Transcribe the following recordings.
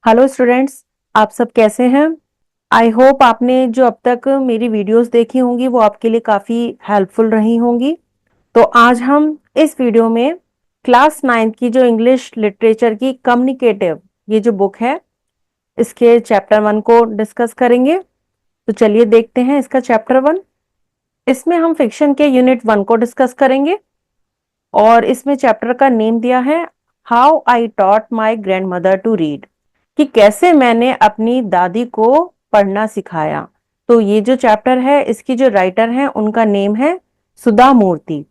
Hello students, आप सब कैसे हैं? आई होप आपने जो अब तक मेरी वीडियोस देखी होंगी वो आपके लिए काफ़ी हेल्पफुल रही होंगी। तो आज हम इस वीडियो में क्लास 9 की जो इंग्लिश लिटरेचर की कम्युनिकेटिव ये जो बुक है इसके चैप्टर 1 को डिस्कस करेंगे। तो चलिए देखते हैं इसका चैप्टर 1। इसमें हम फिक्शन के यूनिट 1 को डिस्कस करेंगे और इसमें चैप्टर का नेम दिया है how I taught my grand mother to read, कि कैसे मैंने अपनी दादी को पढ़ना सिखाया। तो ये जो चैप्टर है इसकी जो राइटर हैं उनका नेम है सुधा मूर्ति।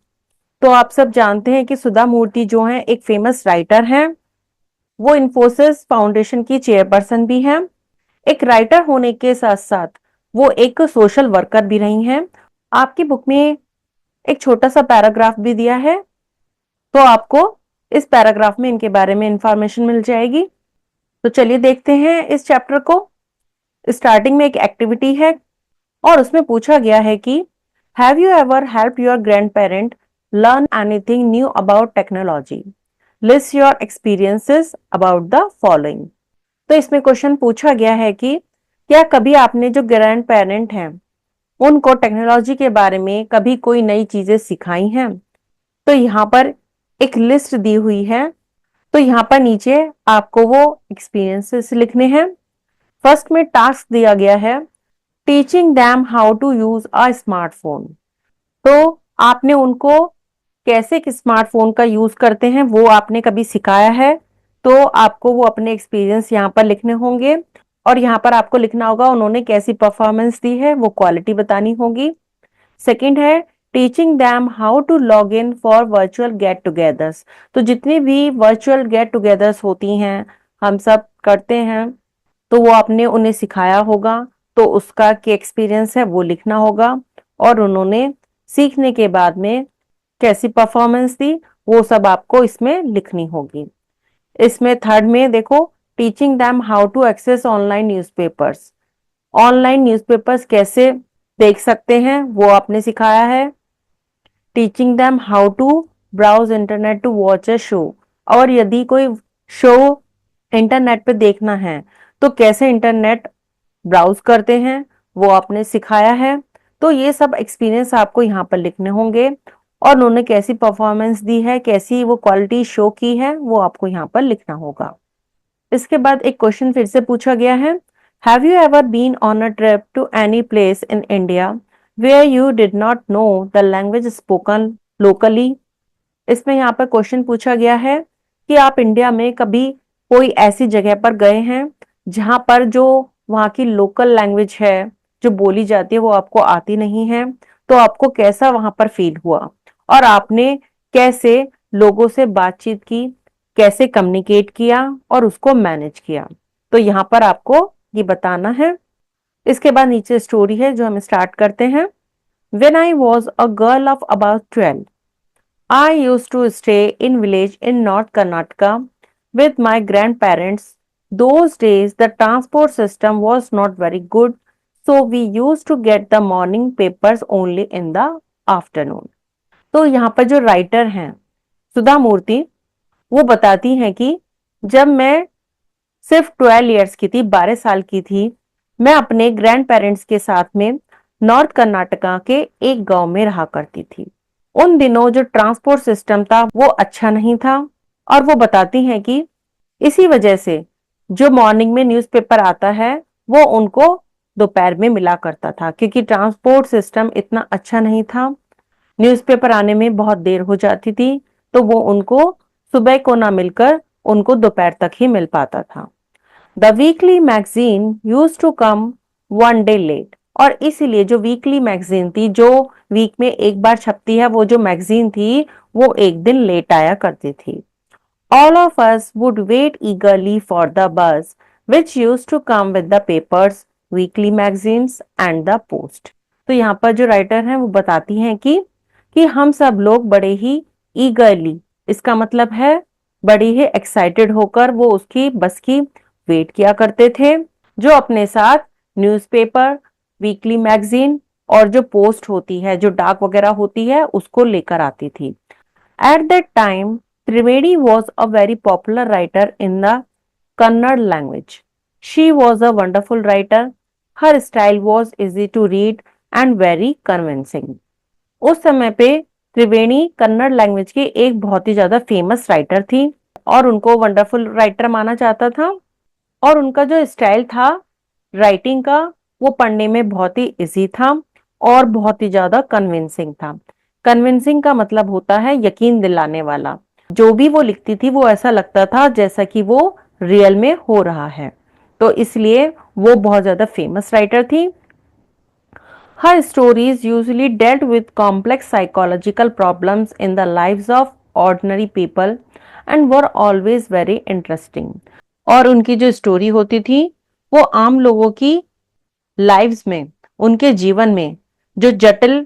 तो आप सब जानते हैं कि सुधा मूर्ति जो हैं एक फेमस राइटर हैं। वो इन्फोसिस फाउंडेशन की चेयरपर्सन भी हैं। एक राइटर होने के साथ साथ वो एक सोशल वर्कर भी रही हैं। आपकी बुक में एक छोटा सा पैराग्राफ भी दिया है, तो आपको इस पैराग्राफ में इनके बारे में इंफॉर्मेशन मिल जाएगी। तो चलिए देखते हैं इस चैप्टर को। स्टार्टिंग में एक एक्टिविटी है और उसमें पूछा गया है कि have you ever help your grand parent learn anything knew about technology, list your experiences about the following. तो इसमें क्वेश्चन पूछा गया है कि क्या कभी आपने जो ग्रैंड पेरेंट हैं उनको टेक्नोलॉजी के बारे में कभी कोई नई चीजें सिखाई हैं। तो यहाँ पर एक लिस्ट दी हुई है। तो यहाँ पर नीचे आपको वो एक्सपीरियंसेस लिखने हैं। फर्स्ट में टास्क दिया गया है teaching them how to use a smartphone. तो आपने उनको कैसे एक स्मार्टफोन का यूज करते हैं वो आपने कभी सिखाया है। तो आपको वो अपने एक्सपीरियंस यहाँ पर लिखने होंगे और यहाँ पर आपको लिखना होगा उन्होंने कैसी परफॉर्मेंस दी है, वो क्वालिटी बतानी होगी। सेकंड है teaching them how to log in for virtual get togethers. तो जितनी भी वर्चुअल गेट टुगेदर्स होती हैं हम सब करते हैं, तो वो आपने उन्हें सिखाया होगा। तो उसका क्या एक्सपीरियंस है वो लिखना होगा और उन्होंने सीखने के बाद में कैसी परफॉर्मेंस दी वो सब आपको इसमें लिखनी होगी। इसमें थर्ड में देखो teaching them how to access online newspapers. Online newspapers कैसे देख सकते हैं वो आपने सिखाया है। Teaching them how to browse internet to watch a show. और यदि कोई शो इंटरनेट पे देखना है तो कैसे इंटरनेट ब्राउज करते हैं वो आपने सिखाया है। तो ये सब एक्सपीरियंस आपको यहाँ पर लिखने होंगे और उन्होंने कैसी परफॉर्मेंस दी है, कैसी वो क्वालिटी शो की है वो आपको यहाँ पर लिखना होगा। इसके बाद एक क्वेश्चन फिर से पूछा गया है have you ever been on a trip to any place in India where you did not know the language spoken locally. इसमें यहाँ पर क्वेश्चन पूछा गया है कि आप इंडिया में कभी कोई ऐसी जगह पर गए हैं जहां पर जो वहाँ की लोकल लैंग्वेज है जो बोली जाती है वो आपको आती नहीं है। तो आपको कैसा वहां पर फील हुआ और आपने कैसे लोगों से बातचीत की, कैसे कम्युनिकेट किया और उसको मैनेज किया। तो यहाँ पर आपको ये बताना है। इसके बाद नीचे स्टोरी है जो हम स्टार्ट करते हैं। When I was a girl of about 12, I used to stay in village in North Karnataka with my grandparents. Those days the transport system was not very good, so we used to get the morning papers only in the afternoon. तो यहाँ पर जो writer हैं सुधा मूर्ति वो बताती हैं कि जब मैं सिर्फ 12 ईयर्स की थी, 12 साल की थी, मैं अपने ग्रैंड पेरेंट्स के साथ में नॉर्थ कर्नाटका के एक गांव में रहा करती थी। उन दिनों जो ट्रांसपोर्ट सिस्टम था वो अच्छा नहीं था और वो बताती हैं कि इसी वजह से जो मॉर्निंग में न्यूज़पेपर आता है वो उनको दोपहर में मिला करता था, क्योंकि ट्रांसपोर्ट सिस्टम इतना अच्छा नहीं था। न्यूज़पेपर आने में बहुत देर हो जाती थी, तो वो उनको सुबह को ना मिलकर उनको दोपहर तक ही मिल पाता था। The weekly magazine use to come one day late. और इसीलिए जो वीकली मैगजीन थी जो वीक में एक बार छपती है वो जो मैगजीन थी वो एक दिन लेट आया करती थी। All of us would wait eagerly for the bus which use to come with the papers, weekly magazines and the post. तो यहाँ पर जो राइटर हैं वो बताती हैं कि हम सब लोग बड़े ही ईगरली, इसका मतलब है बड़ी ही एक्साइटेड होकर वो उसकी बस की वेट किया करते थे जो अपने साथ न्यूज़पेपर, वीकली मैगजीन और जो पोस्ट होती है, जो डाक वगैरह होती है, उसको लेकर आती थी। Eight that time Triveni was a very popular writer in the Kannada language. She was a wonderful writer. Her style was easy to read and very convincing. उस समय पे त्रिवेणी कन्नड़ लैंग्वेज की एक बहुत ही ज्यादा फेमस राइटर थी और उनको वंडरफुल राइटर माना जाता था। और उनका जो स्टाइल था राइटिंग का, वो पढ़ने में बहुत ही इजी था और बहुत ही ज्यादा कन्विंसिंग था। कन्विंसिंग का मतलब होता है यकीन दिलाने वाला। जो भी वो लिखती थी वो ऐसा लगता था जैसा कि वो रियल में हो रहा है, तो इसलिए वो बहुत ज्यादा फेमस राइटर थी। Her stories usually dealt with complex psychological problems in the lives of ordinary people and were always very interesting. और उनकी जो स्टोरी होती थी वो आम लोगों की लाइव्स में, उनके जीवन में जो जटिल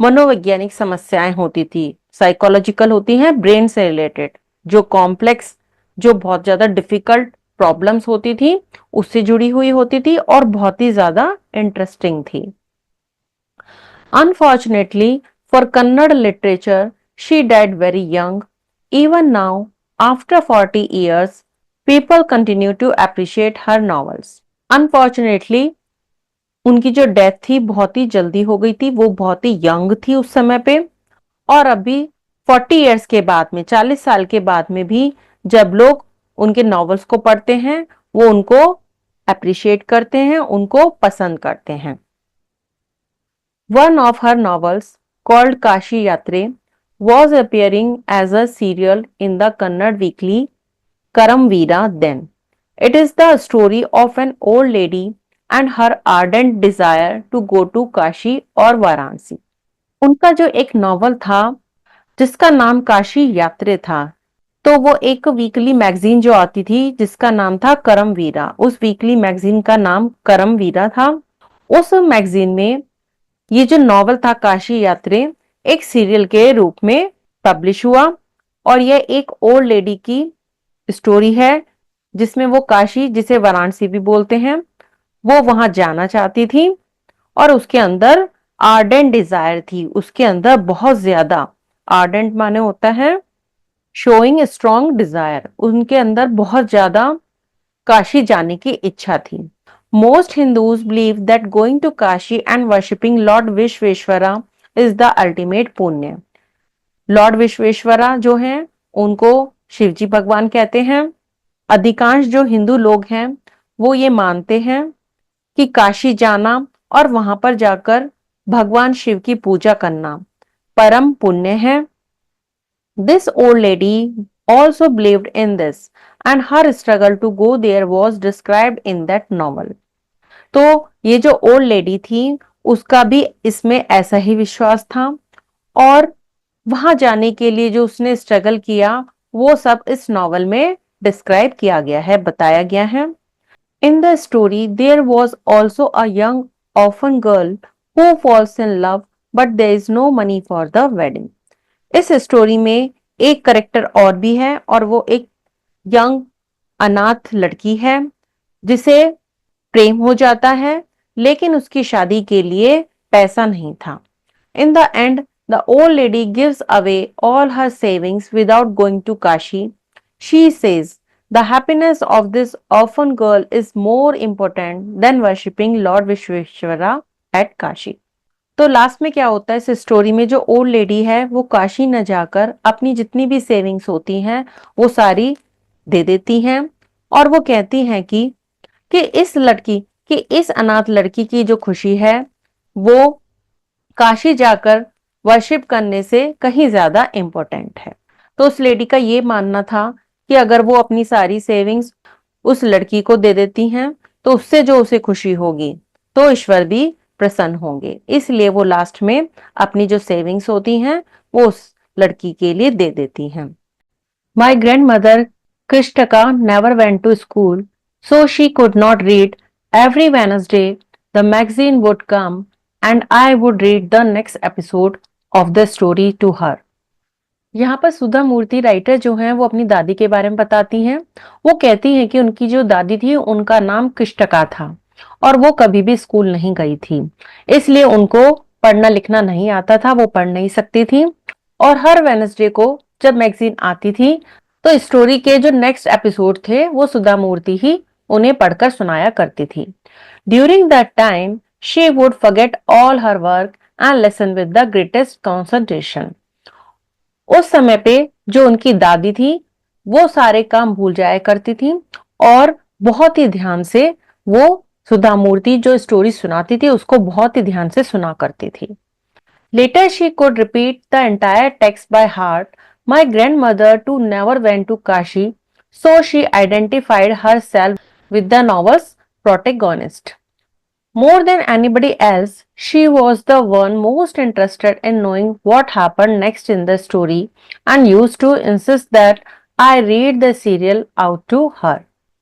मनोवैज्ञानिक समस्याएं होती थी, साइकोलॉजिकल होती हैं, ब्रेन से रिलेटेड, जो कॉम्प्लेक्स, जो बहुत ज्यादा डिफिकल्ट प्रॉब्लम्स होती थी उससे जुड़ी हुई होती थी और बहुत ही ज्यादा इंटरेस्टिंग थी। Unfortunately for Kannada literature, she died very young. Even now, after 40 years, people continue to appreciate her novels. Unfortunately, उनकी जो डेथ थी बहुत ही जल्दी हो गई थी, वो बहुत ही यंग थी उस समय पे। और अभी 40 इयर्स के बाद में, 40 साल के बाद में भी जब लोग उनके नॉवेल्स को पढ़ते हैं वो उनको अप्रिशिएट करते हैं, उनको पसंद करते हैं। One of her novels, called Kashi Yatre, was appearing as a serial in the Kannada weekly Karamveera then. It is the story of an old lady and her ardent desire to go to Kashi और वाराणसी। उनका जो एक novel था जिसका नाम काशी यात्रे था, तो वो एक वीकली मैगजीन जो आती थी जिसका नाम था करमवीरा, उस वीकली मैगजीन का नाम करमवीरा था। उस मैगजीन में ये जो नॉवल था काशी यात्रे एक सीरियल के रूप में पब्लिश हुआ और यह एक ओल्ड लेडी की स्टोरी है जिसमें वो काशी, जिसे वाराणसी भी बोलते हैं, वो वहां जाना चाहती थी और उसके अंदर आर्डेंट डिजायर थी, उसके अंदर बहुत ज्यादा, आर्डेंट माने होता है शोइंग स्ट्रॉन्ग डिजायर, उनके अंदर बहुत ज्यादा काशी जाने की इच्छा थी। Most Hindus believe that going to Kashi and worshipping Lord Vishveshwara is the ultimate पुण्य। लॉर्ड विश्वेश्वरा जो हैं उनको शिवजी भगवान कहते हैं। अधिकांश जो हिंदू लोग हैं वो ये मानते हैं कि काशी जाना और वहां पर जाकर भगवान शिव की पूजा करना परम पुण्य है। This old lady also believed in this and her struggle to go there was described in that novel. तो ये जो ओल्ड लेडी थी उसका भी इसमें ऐसा ही विश्वास था और वहां जाने के लिए जो उसने स्ट्रगल किया वो सब इस नॉवल में डिस्क्राइब किया गया है, बताया गया है। In the story there was also a young orphan girl who falls in love but there is no money for the wedding. इस स्टोरी में एक करेक्टर और भी है और वो एक यंग अनाथ लड़की है जिसे प्रेम हो जाता है लेकिन उसकी शादी के लिए पैसा नहीं था। In the end the old lady gives away all her savings without going to Kashi. She says the happiness of this orphan girl is more important than worshipping Lord Vishweshwara at Kashi. तो लास्ट में क्या होता है इस स्टोरी में, जो old lady है वो काशी न जाकर अपनी जितनी भी सेविंग्स होती हैं वो सारी दे देती हैं और वो कहती हैं कि इस लड़की की, इस अनाथ लड़की की जो खुशी है वो काशी जाकर वर्शिप करने से कहीं ज्यादा इंपॉर्टेंट है। तो उस लेडी का ये मानना था कि अगर वो अपनी सारी सेविंग्स उस लड़की को दे देती हैं तो उससे जो उसे खुशी होगी तो ईश्वर भी प्रसन्न होंगे, इसलिए वो लास्ट में अपनी जो सेविंग्स होती हैं वो उस लड़की के लिए दे देती हैं। My grand mother Krishtakka never went to school so she could not read. Every Wednesday, the magazine would come and I would read the next episode of the story to her. यहाँ पर सुधा मूर्ति राइटर जो हैं वो अपनी दादी के बारे में बताती हैं। वो कहती हैं कि उनकी जो दादी थी उनका नाम कृष्टका था और वो कभी भी स्कूल नहीं गई थी, इसलिए उनको पढ़ना लिखना नहीं आता था, वो पढ़ नहीं सकती थी। और हर वेनसडे को जब मैगजीन आती थी तो स्टोरी के जो नेक्स्ट एपिसोड थे वो सुधा मूर्ति ही उन्हें पढ़कर सुनाया करती थी। During that time she would forget all her work and listen with the greatest concentration. उस समय पे जो उनकी दादी थी वो सारे काम भूल जाया करती थी और बहुत ही ध्यान से वो सुधा मूर्ति जो स्टोरी सुनाती थी उसको बहुत ही ध्यान से सुना करती थी। Later she could repeat the entire text by heart. My grandmother too never went to Kashi, so she identified herself with the novel's protagonist. More than anybody else, she was the one most interested in knowing what happened next in the story and used to insist that I read the serial out to her.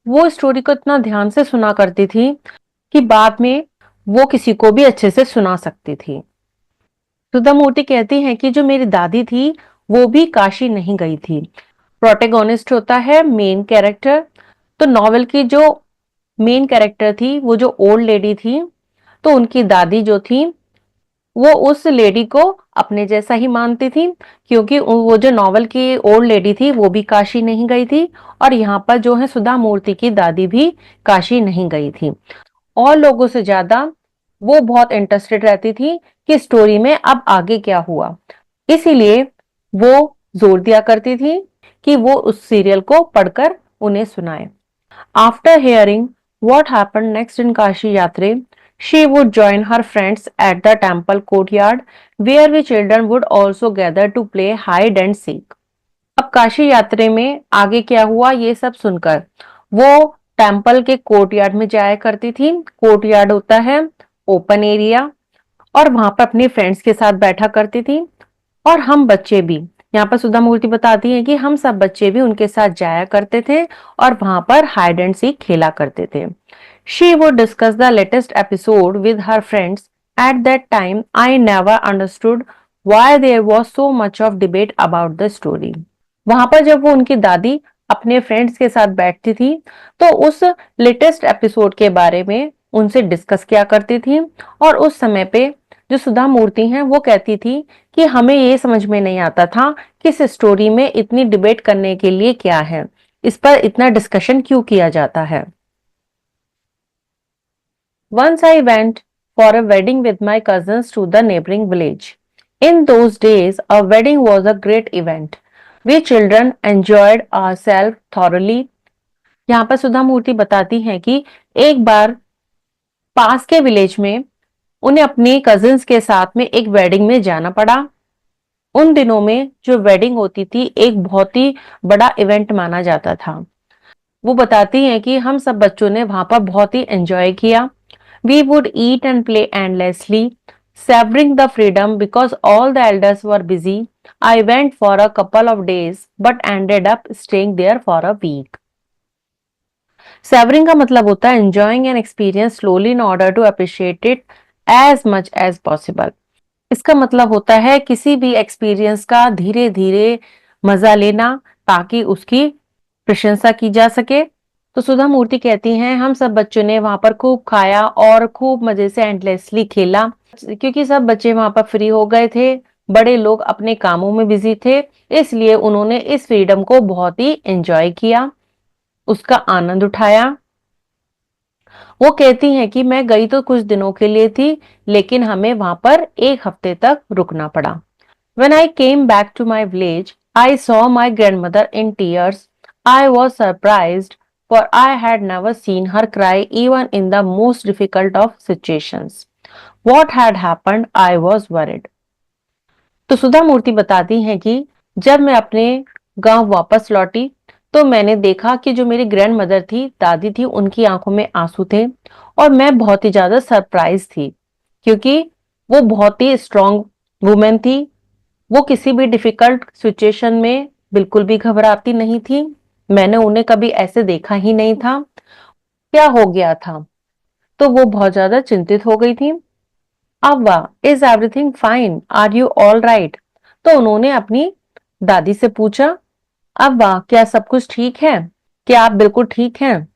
वो story को इतना ध्यान से सुना करती थी कि बाद में वो किसी को भी अच्छे से सुना सकती थी। सुधा मूर्ति कहती हैं कि जो मेरी दादी थी वो भी काशी नहीं गई थी। प्रोटेगोनिस्ट होता है मेन कैरेक्टर, तो नॉवेल की जो मेन कैरेक्टर थी वो जो ओल्ड लेडी थी, तो उनकी दादी जो थी वो उस लेडी को अपने जैसा ही मानती थी, क्योंकि वो जो नॉवेल की ओल्ड लेडी थी वो भी काशी नहीं गई थी और यहाँ पर जो है सुधा मूर्ति की दादी भी काशी नहीं गई थी। और लोगों से ज्यादा वो बहुत इंटरेस्टेड रहती थी कि स्टोरी में अब आगे क्या हुआ, इसीलिए वो जोर दिया करती थी कि वो उस सीरियल को पढ़कर उन्हें सुनाए। After hearing what happened next in Kashi Yatre, she would join her friends at the temple courtyard where we children would also gather to play hide and seek. अब काशी यात्रा में आगे क्या हुआ ये सब सुनकर वो टेम्पल के कोर्टयार्ड में जाया करती थी। कोर्टयार्ड होता है ओपन एरिया, और वहां पर अपने फ्रेंड्स के साथ बैठा करती थी। और हम बच्चे भी, यहाँ पर सुधा मूर्ति बताती हैं कि हम सब बच्चे भी उनके साथ जाया करते थे और वहां पर हाइड एंड सीक खेला करते थे। She would discuss the latest episode with her friends. At that time I never understood why there was so much of debate about the story. वहां पर जब वो उनकी दादी अपने फ्रेंड्स के साथ बैठती थी तो उस लेटेस्ट एपिसोड के बारे में उनसे डिस्कस किया करती थी। और उस समय पे जो सुधा मूर्ति हैं वो कहती थी कि हमें ये समझ में नहीं आता था कि इस स्टोरी में इतनी डिबेट करने के लिए क्या है, इस पर इतना डिस्कशन क्यों किया जाता है। Once I went for a wedding with my cousins to the neighboring village. In those days, a wedding was a great event. We children enjoyed ourselves thoroughly. यहाँ पर सुधा मूर्ति बताती हैं कि एक बार पास के विलेज में उन्हें अपने कजिन्स के साथ में एक वेडिंग में जाना पड़ा। उन दिनों में जो वेडिंग होती थी एक बहुत ही बड़ा इवेंट माना जाता था। वो बताती हैं कि हम सब बच्चों ने वहां पर बहुत ही एंजॉय किया। We would eat and play endlessly, savoring the freedom because all the elders were busy. I went for a couple of days but ended up staying there for a week. Savoring का मतलब होता है enjoying an experience slowly in order to appreciate it as much as possible. इसका मतलब होता है किसी भी एक्सपीरियंस का धीरे धीरे मजा लेना ताकि उसकी प्रशंसा की जा सके। तो सुधा मूर्ति कहती हैं हम सब बच्चों ने वहां पर खूब खाया और खूब मजे से एंडलेसली खेला, क्योंकि सब बच्चे वहां पर फ्री हो गए थे, बड़े लोग अपने कामों में बिजी थे, इसलिए उन्होंने इस फ्रीडम को बहुत ही एंजॉय किया, उसका आनंद उठाया। वो कहती हैं कि मैं गई तो कुछ दिनों के लिए थी, लेकिन हमें वहां पर एक हफ्ते तक रुकना पड़ा। When I came back to my village, I saw my grandmother in tears. I was surprised, for I had never seen her cry even in the most difficult of situations. What had happened? I was worried. तो सुधा मूर्ति बताती हैं कि जब मैं अपने गांव वापस लौटी तो मैंने देखा कि जो मेरी ग्रैंड मदर थी, दादी थी, उनकी आंखों में आंसू थे और मैं बहुत ही ज्यादा सरप्राइज थी, क्योंकि वो बहुत ही स्ट्रांग वुमेन थी। वो किसी भी डिफिकल्ट सिचुएशन में बिल्कुल भी घबराती नहीं थी। मैंने उन्हें कभी ऐसे देखा ही नहीं था। क्या हो गया था? तो वो बहुत ज्यादा चिंतित हो गई थी। Avva, is everything fine? Are you all right? तो उन्होंने अपनी दादी से पूछा, अव्वा क्या सब कुछ ठीक है? क्या आप बिल्कुल ठीक हैं?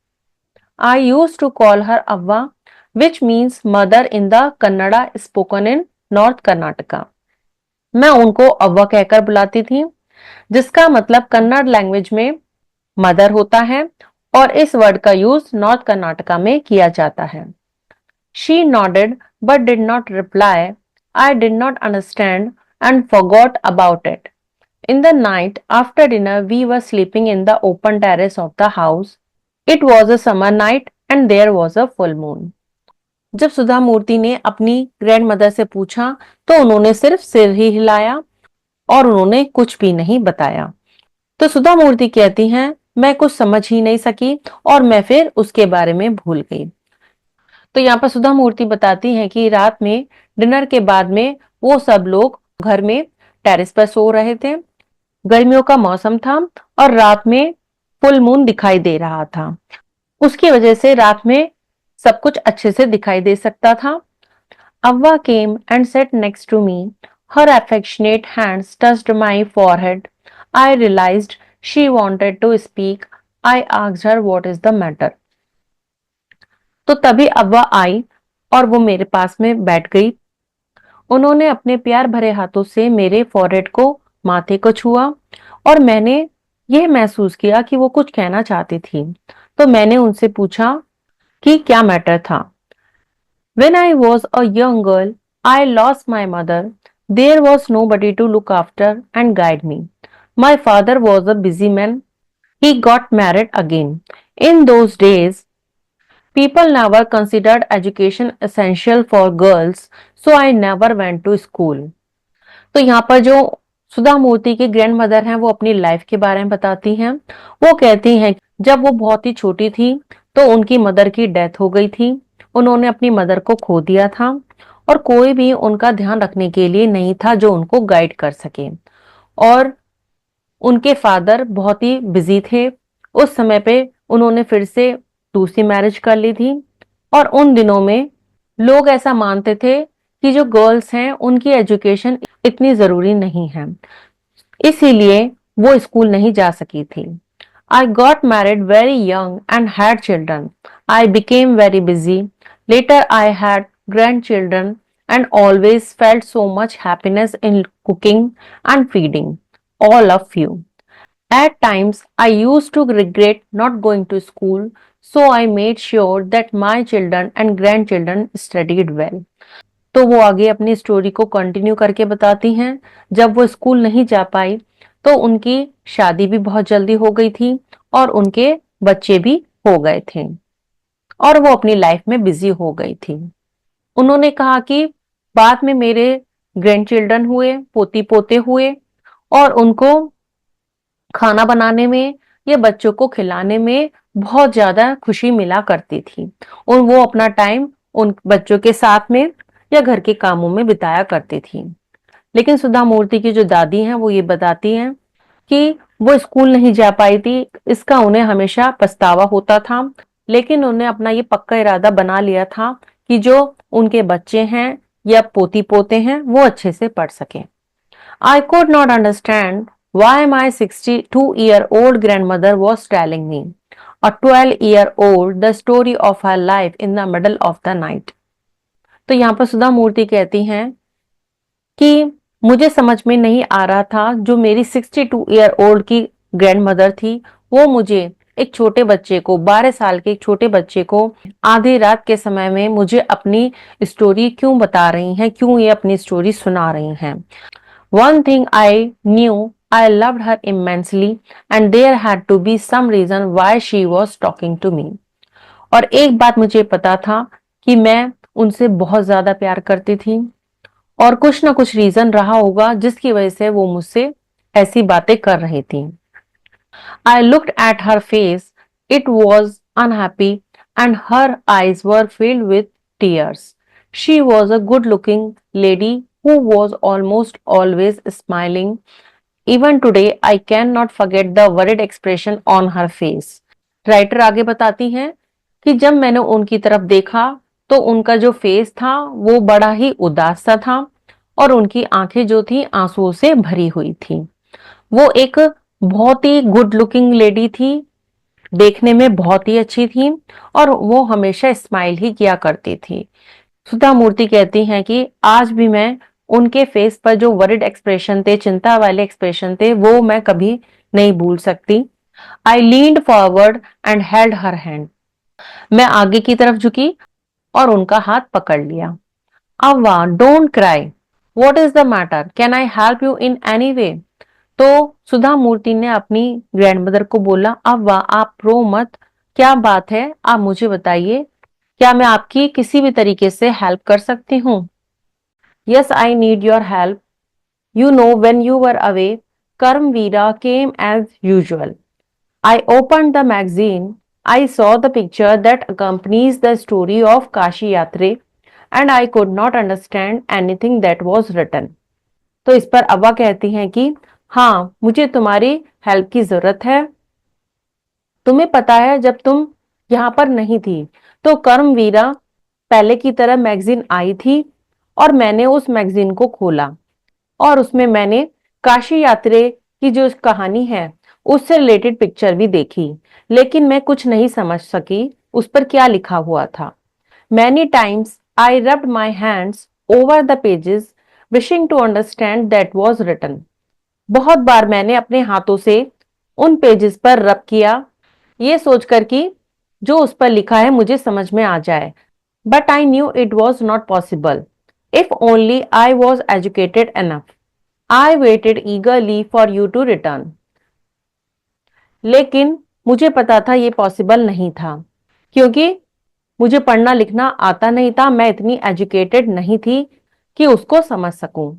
I use to call her Avva, which means mother in the Kannada spoken in north Karnataka. मैं उनको अव्वा कहकर बुलाती थी, जिसका मतलब कन्नड़ लैंग्वेज में मदर होता है और इस वर्ड का यूज नॉर्थ कर्नाटका में किया जाता है। She nodded but did not reply. I did not understand and forgot about it. In the night after dinner, we were sleeping in the open terrace of the house. It was a summer night and there was a full moon. जब सुधा मूर्ति ने अपनी grand mother से पूछा तो उन्होंने सिर्फ सिर ही हिलाया और उन्होंने कुछ भी नहीं बताया। तो सुधा मूर्ति कहती हैं, मैं कुछ समझ ही नहीं सकी और मैं फिर उसके बारे में भूल गई। तो यहाँ पर सुधा मूर्ति बताती हैं कि रात में डिनर के बाद में वो सब लोग घर में टेरेस पर सो रहे थे। गर्मियों का मौसम था और रात में फुल मून दिखाई दे रहा था। उसकी वजह से रात में सब कुछ अच्छे से दिखाई दे सकता था। Avva came and sat next to me. Her affectionate hands touched my forehead. I realized she wanted to speak. I asked her what is the matter. तो तभी अव्वा आई और वो मेरे पास में बैठ गई। उन्होंने अपने प्यार भरे हाथों से मेरे फॉरहेड को, माथे को छुआ और मैंने यह महसूस किया कि वो कुछ कहना चाहती थी। तो मैंने उनसे पूछा कि क्या मैटर था। When I was a young girl, I lost my mother. There was nobody to look after and guide me. My father was a busy man. He got married again. In those days, people never considered education essential for girls, so I never went to school. तो यहाँ पर जो सुधा मूर्ति की grand mother हैं वो अपनी life के बारे में बताती हैं। वो कहती हैं जब वो बहुत ही छोटी थी तो उनकी मदर की डेथ हो गई थी। उन्होंने अपनी मदर को खो दिया था और कोई भी उनका ध्यान रखने के लिए नहीं था जो उनको गाइड कर सके। और उनके फादर बहुत ही बिजी थे। उस समय पे उन्होंने फिर से दूसरी मैरिज कर ली थी और उन दिनों में लोग ऐसा मानते थे कि जो गर्ल्स हैं उनकी एजुकेशन इतनी जरूरी नहीं है, इसीलिए वो स्कूल नहीं जा सकी थी। I got married very young and had children. I became very busy. Later, I had grandchildren and always felt so much happiness in cooking and feeding all of you. At times, I used to regret not going to school, so I made sure that my children and grandchildren studied well. तो वो आगे अपनी story को continue करके बताती हैं। जब वो स्कूल नहीं जा पाई तो उनकी शादी भी बहुत जल्दी हो गई थी और उनके बच्चे भी हो गए थे और वो अपनी लाइफ में बिजी हो गई थी। उन्होंने कहा कि बाद में मेरे ग्रैंड चिल्ड्रन हुए, पोती पोते हुए और उनको खाना बनाने में या बच्चों को खिलाने में बहुत ज्यादा खुशी मिला करती थी और वो अपना टाइम उन बच्चों के साथ में या घर के कामों में बिताया करती थी। लेकिन सुधा मूर्ति की जो दादी हैं वो ये बताती हैं कि वो स्कूल नहीं जा पाई थी, इसका उन्हें हमेशा पछतावा होता था। लेकिन उन्हें अपना ये पक्का इरादा बना लिया था कि जो उनके बच्चे हैं या पोती पोते हैं वो अच्छे से पढ़ सकें। I could not understand why my 62-year-old grandmother was telling me, a 12-year-old, the story of her life in the middle of the night. तो यहाँ पर सुधा मूर्ति कहती हैं कि मुझे समझ में नहीं आ रहा था, जो मेरी 62-year-old की ग्रैंड मदर थी वो मुझे एक छोटे बच्चे को, 12 साल के एक छोटे बच्चे को आधी रात के समय में मुझे अपनी स्टोरी क्यों बता रही हैं, क्यों ये अपनी स्टोरी सुना रही हैं। One thing I knew, I loved her immensely and there had to be some reason why she was talking to me. और एक बात मुझे पता था कि मैं उनसे बहुत ज्यादा प्यार करती थी और कुछ ना कुछ रीजन रहा होगा जिसकी वजह से वो मुझसे ऐसी बातें कर रही थी। I looked at her face. It was unhappy and her eyes were filled with tears. She was a good-looking lady who was almost always smiling. Even today, I cannot forget the worried expression on her face. Writer आगे बताती हैं कि जब मैंने उनकी तरफ देखा तो उनका जो फेस था वो बड़ा ही उदास सा था और उनकी आंखें जो थी आंसुओं से भरी हुई थी। वो एक बहुत ही गुड लुकिंग लेडी थी, देखने में बहुत ही अच्छी थी और वो हमेशा स्माइल ही किया करती थी। सुधा मूर्ति कहती हैं कि आज भी मैं उनके फेस पर जो वरिड एक्सप्रेशन थे, चिंता वाले एक्सप्रेशन थे, वो मैं कभी नहीं भूल सकती। I leaned forward and held her hand. मैं आगे की तरफ झुकी और उनका हाथ पकड़ लिया। Avva, don't cry. What is the matter? Can I help you in any way? तो सुधा मूर्ति ने अपनी ग्रैंडमदर को बोला, अव्वा आप रो मत, क्या बात है, आप मुझे बताइए, क्या मैं आपकी किसी भी तरीके से हेल्प कर सकती हूँ? Yes, I need your help. You know, when you were away, Karamveera came as usual. I opened the magazine. I saw the picture that accompanies the story of Kashi Yatre, and I could not understand anything that was written. तो इस पर अव्वा कहती हैं कि हाँ, मुझे तुम्हारी help की जरूरत है। तुम्हें पता है, जब तुम यहाँ पर नहीं थी तो कर्मवीरा पहले की तरह मैगजीन आई थी और मैंने उस मैगजीन को खोला और उसमें मैंने काशी यात्रे की जो कहानी है उससे रिलेटेड पिक्चर भी देखी, लेकिन मैं कुछ नहीं समझ सकी उस पर क्या लिखा हुआ था। Many times I rubbed my hands over the pages wishing to understand that was written. बहुत बार मैंने अपने हाथों से उन पेजेस पर रब किया, ये सोचकर कि जो उस पर लिखा है मुझे समझ में आ जाए। But I knew it was not possible. If only I was educated enough. I waited eagerly for you to return. लेकिन मुझे पता था ये पॉसिबल नहीं था, क्योंकि मुझे पढ़ना लिखना आता नहीं था, मैं इतनी एजुकेटेड नहीं थी कि उसको समझ सकूं।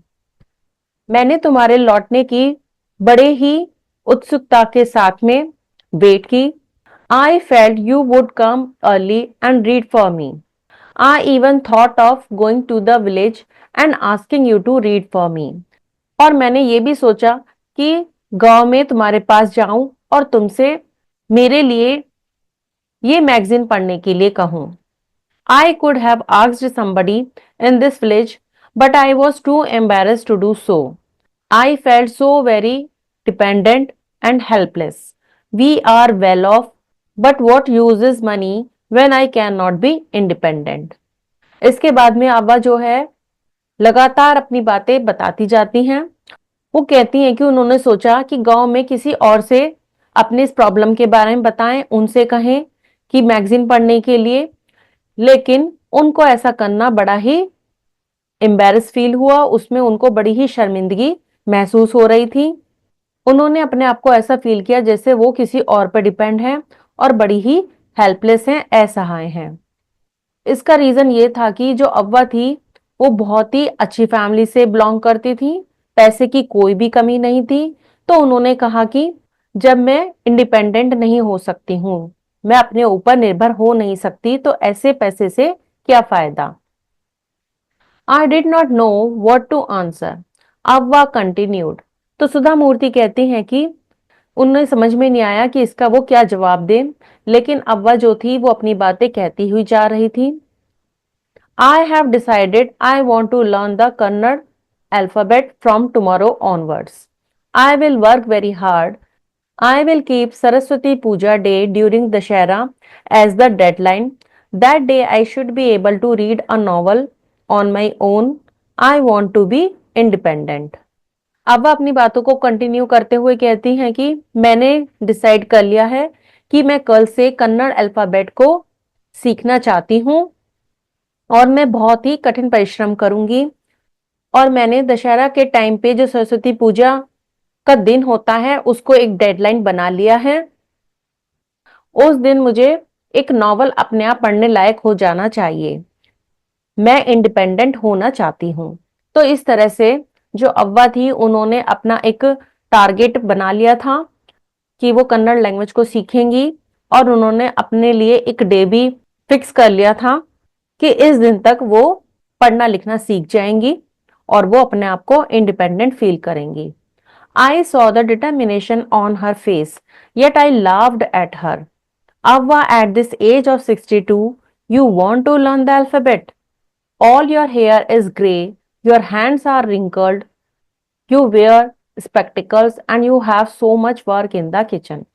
मैंने तुम्हारे लौटने की बड़े ही उत्सुकता के साथ में वेट की। I felt you would come early and read for me. I even thought of going to the village and asking you to read for me. और मैंने ये भी सोचा कि गांव में तुम्हारे पास जाऊं और तुमसे मेरे लिए ये मैगजीन पढ़ने के लिए कहूं। I could have asked somebody in this village, but I was too embarrassed to do so. I felt so very dependent and helpless. We are well off, but what use is money when I cannot be independent? इसके बाद में अव्वा जो है लगातार अपनी बातें बताती जाती हैं। वो कहती हैं कि उन्होंने सोचा कि गांव में किसी और से अपने इस प्रॉब्लम के बारे में बताएं, उनसे कहें कि मैगजीन पढ़ने के लिए, लेकिन उनको ऐसा करना बड़ा ही एम्बेरस फील हुआ, उसमें उनको बड़ी ही शर्मिंदगी महसूस हो रही थी। उन्होंने अपने आप को ऐसा फील किया जैसे वो किसी और पर डिपेंड हैं और बड़ी ही हेल्पलेस हैं, असहाय हैं। इसका रीजन ये था कि जो अव्वा थी वो बहुत ही अच्छी फैमिली से बिलोंग करती थी, पैसे की कोई भी कमी नहीं थी। तो उन्होंने कहा कि जब मैं इंडिपेंडेंट नहीं हो सकती हूँ, मैं अपने ऊपर निर्भर हो नहीं सकती, तो ऐसे पैसे से क्या फायदा। I did not know what to answer, Avva continued. तो सुधा मूर्ति कहती हैं कि उन्हें समझ में नहीं आया कि इसका वो क्या जवाब दे, लेकिन अव्वा जो थी वो अपनी बातें कहती हुई जा रही थी। I have decided I want to learn the Kannada alphabet from tomorrow onwards. I will work very hard. I will keep Saraswati Puja day during Dashera as the deadline. That day I should be able to read a novel on my own. I want to be independent. अब वह अपनी बातों को continue करते हुए कहती हैं कि मैंने डिसाइड कर लिया है कि मैं कल से कन्नड़ अल्फाबेट को सीखना चाहती हूँ और मैं बहुत ही कठिन परिश्रम करूंगी। और मैंने दशहरा के टाइम पे जो सरस्वती पूजा का दिन होता है उसको एक डेडलाइन बना लिया है। उस दिन मुझे एक नॉवल अपने आप पढ़ने लायक हो जाना चाहिए। मैं इंडिपेंडेंट होना चाहती हूँ। तो इस तरह से जो अव्वा थी उन्होंने अपना एक टारगेट बना लिया था कि वो कन्नड़ लैंग्वेज को सीखेंगी, और उन्होंने अपने लिए एक डे भी फिक्स कर लिया था कि इस दिन तक वो पढ़ना लिखना सीख जाएंगी और वो अपने आप को इंडिपेंडेंट फील करेंगी। I saw the determination on her face, yet I laughed at her. Avva, at this age of 62, you want to learn the alphabet. All your hair is grey, your hands are wrinkled, you wear spectacles, and you have so much work in the kitchen.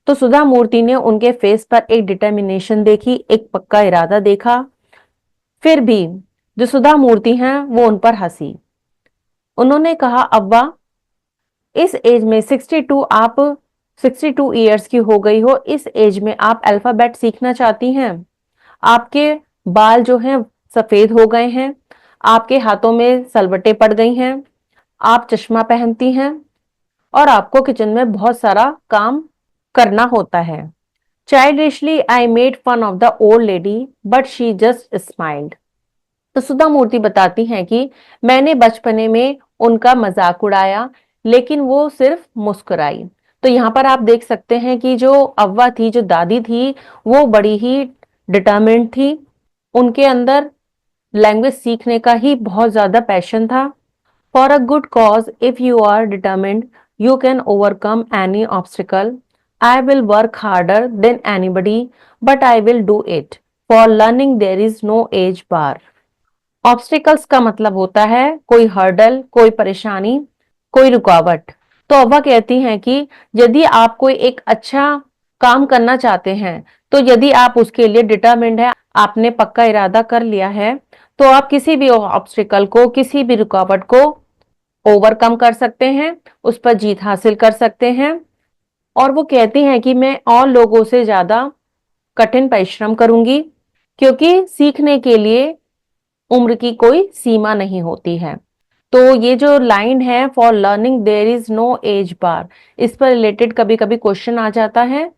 तो सुधा मूर्ति ने उनके face पर एक determination देखी, एक पक्का इरादा देखा। फिर भी जो सुधा मूर्ति हैं वो उन पर हंसी। उन्होंने कहा, अव्वा, इस एज में 62 आप 62 ईयर्स की हो गई हो, इस एज में आप अल्फाबेट सीखना चाहती हैं, आपके बाल जो हैं सफेद हो गए हैं, आपके हाथों में सलवटें पड़ गई हैं, आप चश्मा पहनती हैं और आपको किचन में बहुत सारा काम करना होता है। Childishly I made fun of the old lady but she just smiled. तो सुधा मूर्ति बताती हैं कि मैंने बचपने में उनका मजाक उड़ाया, लेकिन वो सिर्फ मुस्कुराई। तो यहाँ पर आप देख सकते हैं कि जो अव्वा थी, जो दादी थी, वो बड़ी ही डिटर्मिन्ड थी। उनके अंदर लैंग्वेज सीखने का ही बहुत ज्यादा पैशन था। For a good cause if you are determined you can overcome any obstacle. I will work harder than anybody but I will do it. For learning there is no age bar. Obstacles का मतलब होता है कोई hurdle, कोई परेशानी, कोई रुकावट। तो अव्वा कहती हैं कि यदि आप कोई एक अच्छा काम करना चाहते हैं, तो यदि आप उसके लिए डिटरमिन्ड है, आपने पक्का इरादा कर लिया है, तो आप किसी भी ऑब्स्टिकल को, किसी भी रुकावट को ओवरकम कर सकते हैं, उस पर जीत हासिल कर सकते हैं। और वो कहती हैं कि मैं और लोगों से ज्यादा कठिन परिश्रम करूंगी, क्योंकि सीखने के लिए उम्र की कोई सीमा नहीं होती है। तो ये जो लाइन है, for learning there is no age bar, इस पर रिलेटेड कभी कभी क्वेश्चन आ जाता है।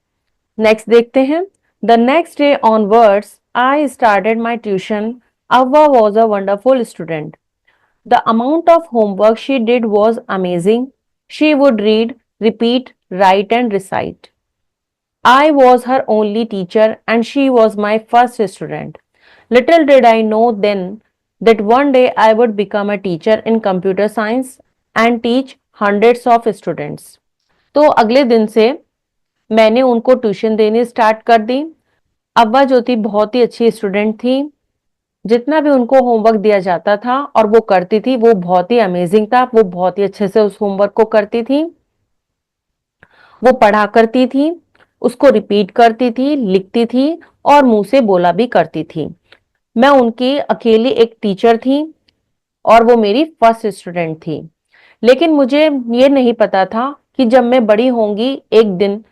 नेक्स्ट देखते हैं। The next day onwards I started my tuition. Avva was a wonderful student. The amount of homework she did was amazing. She would read, repeat, write and recite. I was her only teacher and she was my first student. Little did I know then that one day I would become a teacher in computer science and teach hundreds of students. तो अगले दिन से मैंने उनको tuition देनी start कर दी। अव्वा जो थी बहुत ही अच्छी स्टूडेंट थी। जितना भी उनको होमवर्क दिया जाता था और वो करती थी, वो बहुत ही अमेजिंग था। वो बहुत ही अच्छे से उस होमवर्क को करती थी। वो पढ़ा करती थी, उसको रिपीट करती थी, लिखती थी और मुंह से बोला भी करती थी। मैं उनकी अकेली एक टीचर थी और वो मेरी फर्स्ट स्टूडेंट थी। लेकिन मुझे ये नहीं पता था कि जब मैं बड़ी होंगी एक दिन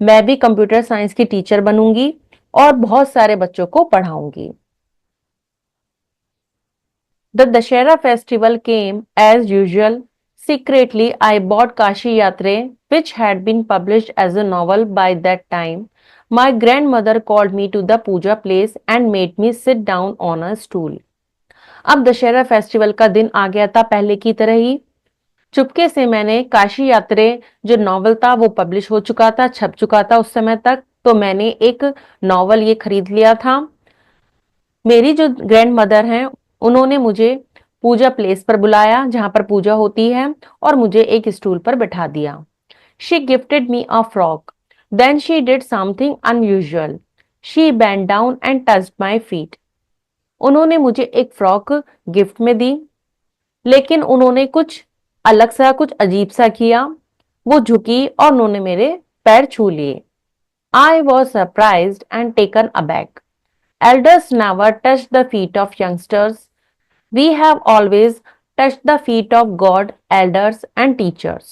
मैं भी कंप्यूटर साइंस की टीचर बनूंगी और बहुत सारे बच्चों को पढ़ाऊंगी। The Dashera festival came as usual. Secretly, I bought Kashi Yatre, which had been published as a novel by that time. My grandmother called me to the puja place and made me sit down on a stool. अब Dussehra festival का दिन आ गया था पहले की तरह ही। चुपके से मैंने काशी यात्रे जो नॉवल था वो पब्लिश हो चुका था, छप चुका था उस समय तक, तो मैंने एक नॉवल ये खरीद लिया था। मेरी जो ग्रैंड मदर हैं उन्होंने मुझे पूजा प्लेस पर बुलाया जहां पर पूजा होती है और मुझे एक स्टूल पर बैठा दिया। She gifted me a frock. Then she did something unusual. She bent down and touched my feet. उन्होंने मुझे एक फ्रॉक गिफ्ट में दी, लेकिन उन्होंने कुछ अलग सा, कुछ अजीब सा किया। वो झुकी और उन्होंने मेरे पैर छू लिए। I was surprised and taken aback. Elders never touch the feet of youngsters. We have always touched the feet of God, elders and teachers.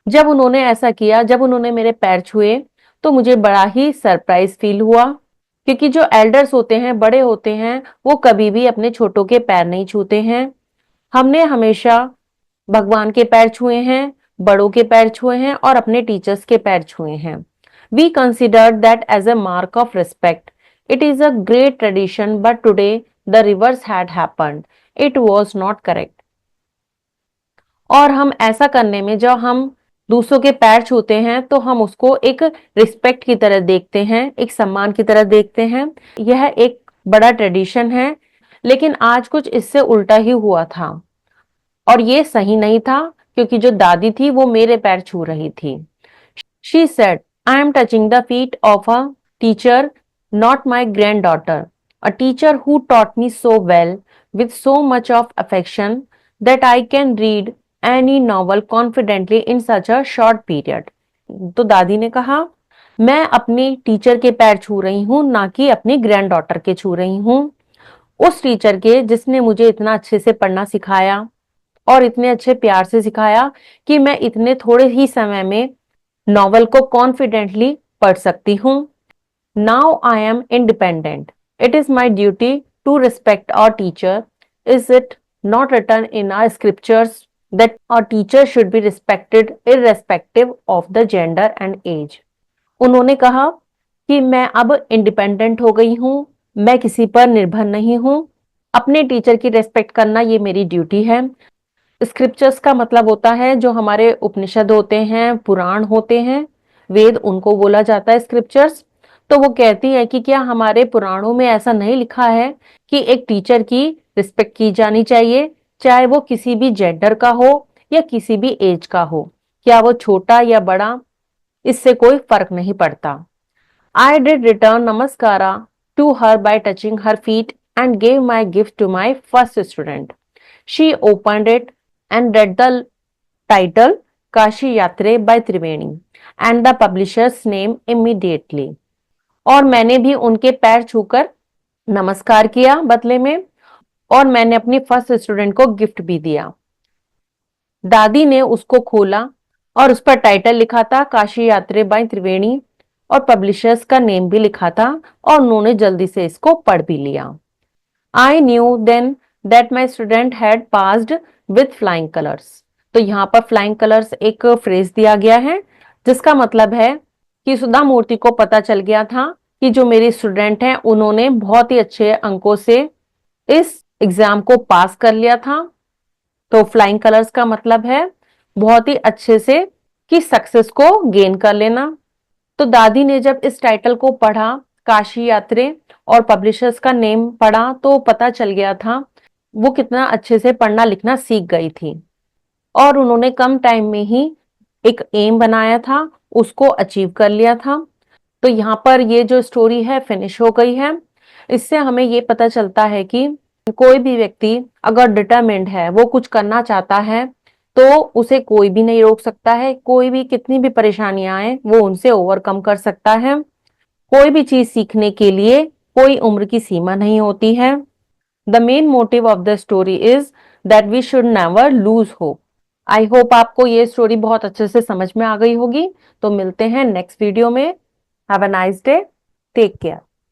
जब उन्होंने ऐसा किया, जब उन्होंने मेरे पैर छुए, तो मुझे बड़ा ही सरप्राइज फील हुआ, क्योंकि जो एल्डर्स होते हैं, बड़े होते हैं, वो कभी भी अपने छोटों के पैर नहीं छूते हैं। हमने हमेशा भगवान के पैर छुए हैं, बड़ों के पैर छुए हैं और अपने टीचर्स के पैर छुए हैं। We considered that as a mark of respect. It is a great tradition, but today the reverse had happened. It was not correct. और हम ऐसा करने में, जब हम दूसरों के पैर छूते हैं तो हम उसको एक रिस्पेक्ट की तरह देखते हैं, एक सम्मान की तरह देखते हैं। यह एक बड़ा ट्रेडिशन है, लेकिन आज कुछ इससे उल्टा ही हुआ था और ये सही नहीं था, क्योंकि जो दादी थी वो मेरे पैर छू रही थी। She said, I am touching the feet of a teacher, not my granddaughter. A teacher who taught me so well, with so much of affection, that I can read any novel confidently in such a short period. तो दादी ने कहा, मैं अपनी teacher के पैर छू रही हूँ, ना कि अपनी ग्रैंड डॉटर के छू रही हूँ। उस टीचर के जिसने मुझे इतना अच्छे से पढ़ना सिखाया और इतने अच्छे प्यार से सिखाया कि मैं इतने थोड़े ही समय में नॉवल को कॉन्फिडेंटली पढ़ सकती हूँ। Now I am independent. It is my duty to respect our teacher. Is it not written in our scriptures that our teacher should be respected irrespective of the gender and age. उन्होंने कहा कि मैं अब independent हो गई हूं, मैं किसी पर निर्भर नहीं हूं, अपने टीचर की रेस्पेक्ट करना ये मेरी ड्यूटी है। स्क्रिप्चर्स का मतलब होता है जो हमारे उपनिषद होते हैं, पुराण होते हैं, वेद, उनको बोला जाता है स्क्रिप्चर्स। तो वो कहती है कि क्या हमारे पुराणों में ऐसा नहीं लिखा है कि एक टीचर की रिस्पेक्ट की जानी चाहिए, चाहे वो किसी भी जेंडर का हो या किसी भी एज का हो, क्या वो छोटा या बड़ा, इससे कोई फर्क नहीं पड़ता। I did return namaskara to her by touching her feet and gave my gift to my first student. She opened it and read the title Kashi Yatre by Triveni and the publisher's name immediately. और मैंने भी उनके पैर छूकर नमस्कार किया बदले में, और मैंने अपनी फर्स्ट स्टूडेंट को गिफ्ट भी दिया। दादी ने उसको खोला और उस पर टाइटल लिखा था काशी यात्रे बाय त्रिवेणी, और पब्लिशर्स का नेम भी लिखा था, और उन्होंने जल्दी से इसको पढ़ भी लिया। I knew then that my student had passed with flying colours. तो यहाँ पर फ्लाइंग कलर्स एक फ्रेज दिया गया है जिसका मतलब है कि सुधा मूर्ति को पता चल गया था कि जो मेरी स्टूडेंट हैं उन्होंने बहुत ही अच्छे अंकों से इस एग्जाम को पास कर लिया था। तो फ्लाइंग कलर्स का मतलब है बहुत ही अच्छे से कि सक्सेस को गेन कर लेना। तो दादी ने जब इस टाइटल को पढ़ा, काशी यात्रे, और पब्लिशर्स का नेम पढ़ा, तो पता चल गया था वो कितना अच्छे से पढ़ना लिखना सीख गई थी, और उन्होंने कम टाइम में ही एक एम बनाया था, उसको अचीव कर लिया था। तो यहाँ पर ये जो स्टोरी है फिनिश हो गई है। इससे हमें ये पता चलता है कि कोई भी व्यक्ति अगर डिटरमिन्ड है, वो कुछ करना चाहता है, तो उसे कोई भी नहीं रोक सकता है। कोई भी कितनी भी परेशानियां आए वो उनसे ओवरकम कर सकता है। कोई भी चीज सीखने के लिए कोई उम्र की सीमा नहीं होती है। The main motive of the story is that we should never lose hope. I hope आपको ये स्टोरी बहुत अच्छे से समझ में आ गई होगी। तो मिलते हैं नेक्स्ट वीडियो में। Have a nice day, take care.